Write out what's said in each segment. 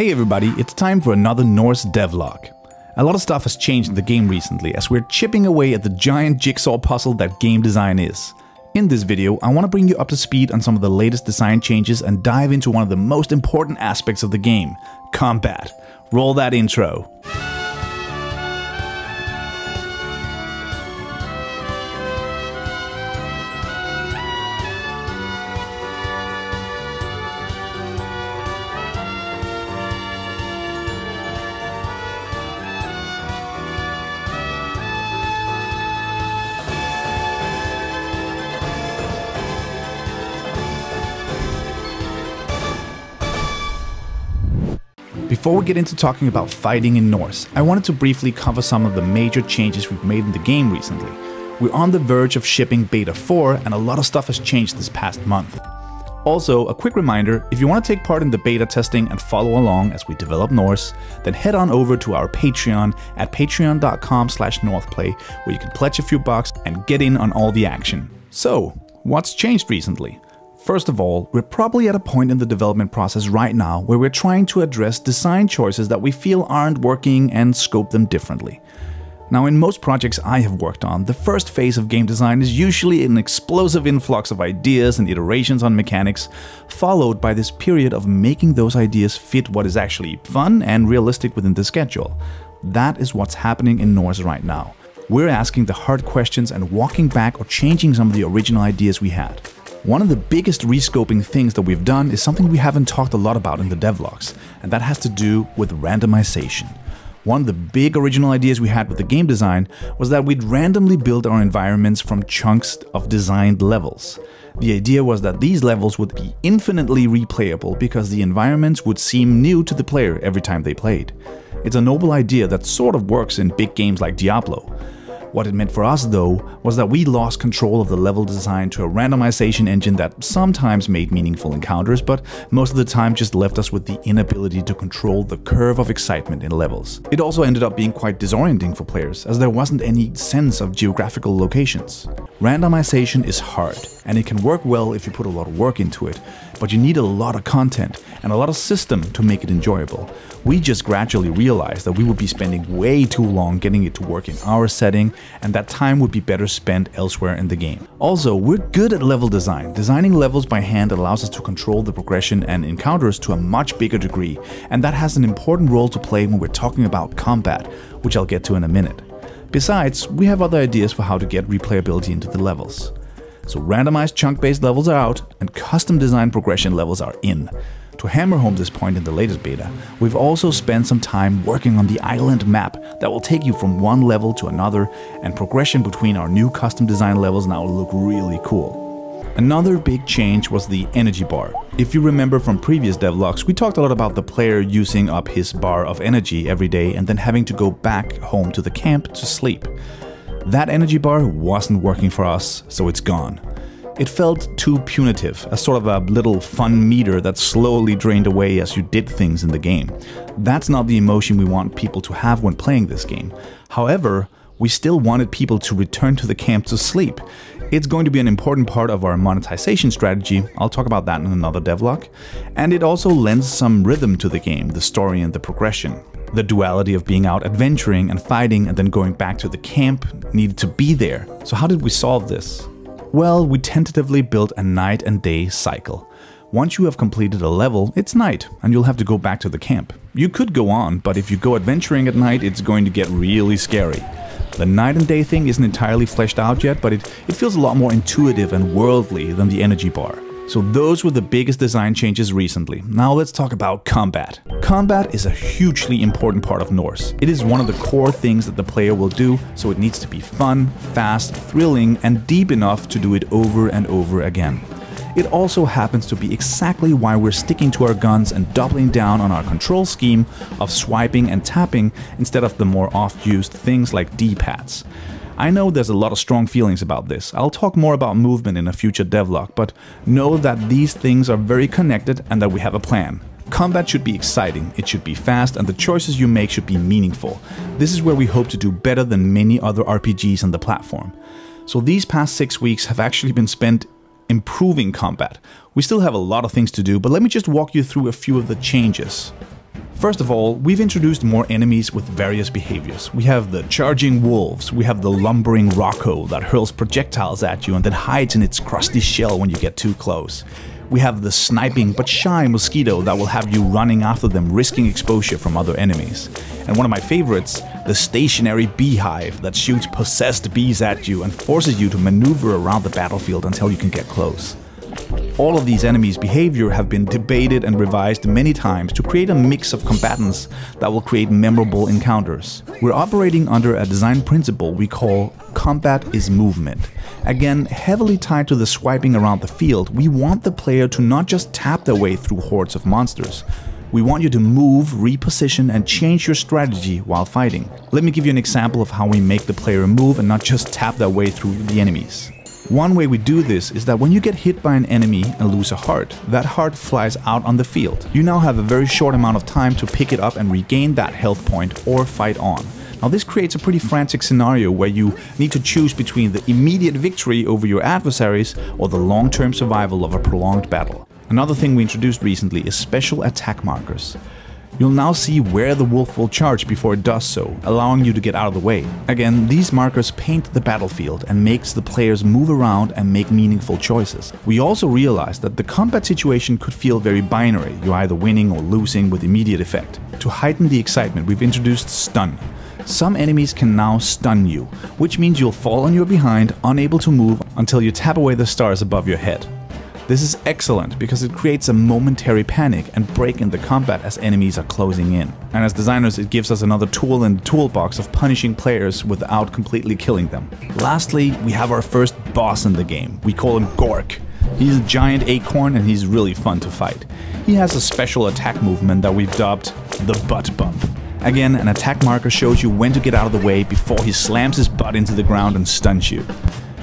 Hey everybody, it's time for another Norse devlog. A lot of stuff has changed in the game recently as we're chipping away at the giant jigsaw puzzle that game design is. In this video, I want to bring you up to speed on some of the latest design changes and dive into one of the most important aspects of the game, combat. Roll that intro. Before we get into talking about fighting in Norse, I wanted to briefly cover some of the major changes we've made in the game recently. We're on the verge of shipping Beta 4 and a lot of stuff has changed this past month. Also, a quick reminder, if you want to take part in the beta testing and follow along as we develop Norse, then head on over to our Patreon at patreon.com/northplay where you can pledge a few bucks and get in on all the action. So, what's changed recently? First of all, we're probably at a point in the development process right now where we're trying to address design choices that we feel aren't working and scope them differently. Now, in most projects I have worked on, the first phase of game design is usually an explosive influx of ideas and iterations on mechanics, followed by this period of making those ideas fit what is actually fun and realistic within the schedule. That is what's happening in Norse right now. We're asking the hard questions and walking back or changing some of the original ideas we had. One of the biggest rescoping things that we've done is something we haven't talked a lot about in the devlogs, and that has to do with randomization. One of the big original ideas we had with the game design was that we'd randomly build our environments from chunks of designed levels. The idea was that these levels would be infinitely replayable because the environments would seem new to the player every time they played. It's a noble idea that sort of works in big games like Diablo. What it meant for us, though, was that we lost control of the level design to a randomization engine that sometimes made meaningful encounters, but most of the time just left us with the inability to control the curve of excitement in levels. It also ended up being quite disorienting for players, as there wasn't any sense of geographical locations. Randomization is hard, and it can work well if you put a lot of work into it, but you need a lot of content and a lot of system to make it enjoyable. We just gradually realized that we would be spending way too long getting it to work in our setting, and that time would be better spent elsewhere in the game. Also, we're good at level design. Designing levels by hand allows us to control the progression and encounters to a much bigger degree, and that has an important role to play when we're talking about combat, which I'll get to in a minute. Besides, we have other ideas for how to get replayability into the levels. So randomized chunk-based levels are out, and custom design progression levels are in. To hammer home this point in the latest beta, we've also spent some time working on the island map that will take you from one level to another, and progression between our new custom design levels now look really cool. Another big change was the energy bar. If you remember from previous devlogs, we talked a lot about the player using up his bar of energy every day and then having to go back home to the camp to sleep. That energy bar wasn't working for us, so it's gone. It felt too punitive, as sort of a little fun meter that slowly drained away as you did things in the game. That's not the emotion we want people to have when playing this game. However, we still wanted people to return to the camp to sleep. It's going to be an important part of our monetization strategy. I'll talk about that in another devlog. And it also lends some rhythm to the game, the story and the progression. The duality of being out adventuring and fighting and then going back to the camp needed to be there. So how did we solve this? Well, we tentatively built a night and day cycle. Once you have completed a level, it's night, and you'll have to go back to the camp. You could go on, but if you go adventuring at night, it's going to get really scary. The night and day thing isn't entirely fleshed out yet, but it feels a lot more intuitive and worldly than the energy bar. So those were the biggest design changes recently. Now let's talk about combat. Combat is a hugely important part of Norse. It is one of the core things that the player will do, so it needs to be fun, fast, thrilling, and deep enough to do it over and over again. It also happens to be exactly why we're sticking to our guns and doubling down on our control scheme of swiping and tapping instead of the more oft-used things like D-pads. I know there's a lot of strong feelings about this. I'll talk more about movement in a future devlog, but know that these things are very connected and that we have a plan. Combat should be exciting, it should be fast, and the choices you make should be meaningful. This is where we hope to do better than many other RPGs on the platform. So these past 6 weeks have actually been spent improving combat. We still have a lot of things to do, but let me just walk you through a few of the changes. First of all, we've introduced more enemies with various behaviors. We have the charging wolves, we have the lumbering Rocco that hurls projectiles at you and then hides in its crusty shell when you get too close. We have the sniping but shy mosquito that will have you running after them, risking exposure from other enemies. And one of my favorites, the stationary beehive that shoots possessed bees at you and forces you to maneuver around the battlefield until you can get close. All of these enemies' behavior have been debated and revised many times to create a mix of combatants that will create memorable encounters. We're operating under a design principle we call combat is movement. Again, heavily tied to the swiping around the field, we want the player to not just tap their way through hordes of monsters. We want you to move, reposition, and change your strategy while fighting. Let me give you an example of how we make the player move and not just tap their way through the enemies. One way we do this is that when you get hit by an enemy and lose a heart, that heart flies out on the field. You now have a very short amount of time to pick it up and regain that health point or fight on. Now this creates a pretty frantic scenario where you need to choose between the immediate victory over your adversaries or the long-term survival of a prolonged battle. Another thing we introduced recently is special attack markers. You'll now see where the wolf will charge before it does so, allowing you to get out of the way. Again, these markers paint the battlefield and makes the players move around and make meaningful choices. We also realized that the combat situation could feel very binary, you're either winning or losing with immediate effect. To heighten the excitement, we've introduced stun. Some enemies can now stun you, which means you'll fall on your behind, unable to move until you tap away the stars above your head. This is excellent because it creates a momentary panic and break in the combat as enemies are closing in. And as designers, it gives us another tool in the toolbox of punishing players without completely killing them. Lastly, we have our first boss in the game. We call him Cork. He's a giant acorn and he's really fun to fight. He has a special attack movement that we've dubbed the butt bump. Again, an attack marker shows you when to get out of the way before he slams his butt into the ground and stuns you.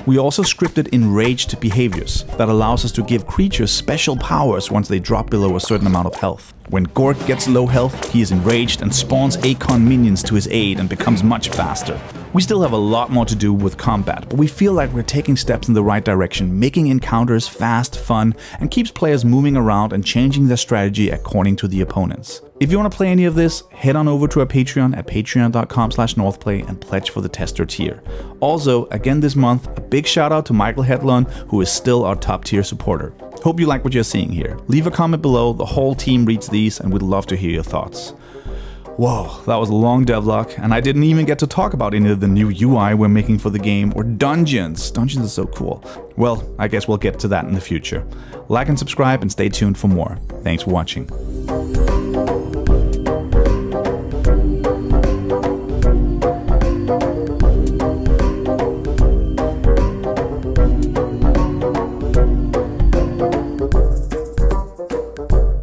We also scripted enraged behaviors that allows us to give creatures special powers once they drop below a certain amount of health. When Cork gets low health, he is enraged and spawns Acorn minions to his aid and becomes much faster. We still have a lot more to do with combat, but we feel like we're taking steps in the right direction, making encounters fast, fun, and keeps players moving around and changing their strategy according to the opponents. If you want to play any of this, head on over to our Patreon at patreon.com/northplay and pledge for the tester tier. Also, again this month, a big shout out to Michael Hedlund, who is still our top tier supporter. Hope you like what you're seeing here. Leave a comment below, the whole team reads these and we'd love to hear your thoughts. Whoa, that was a long devlog, and I didn't even get to talk about any of the new UI we're making for the game, or dungeons. Dungeons are so cool. Well, I guess we'll get to that in the future. Like and subscribe and stay tuned for more. Thanks for watching.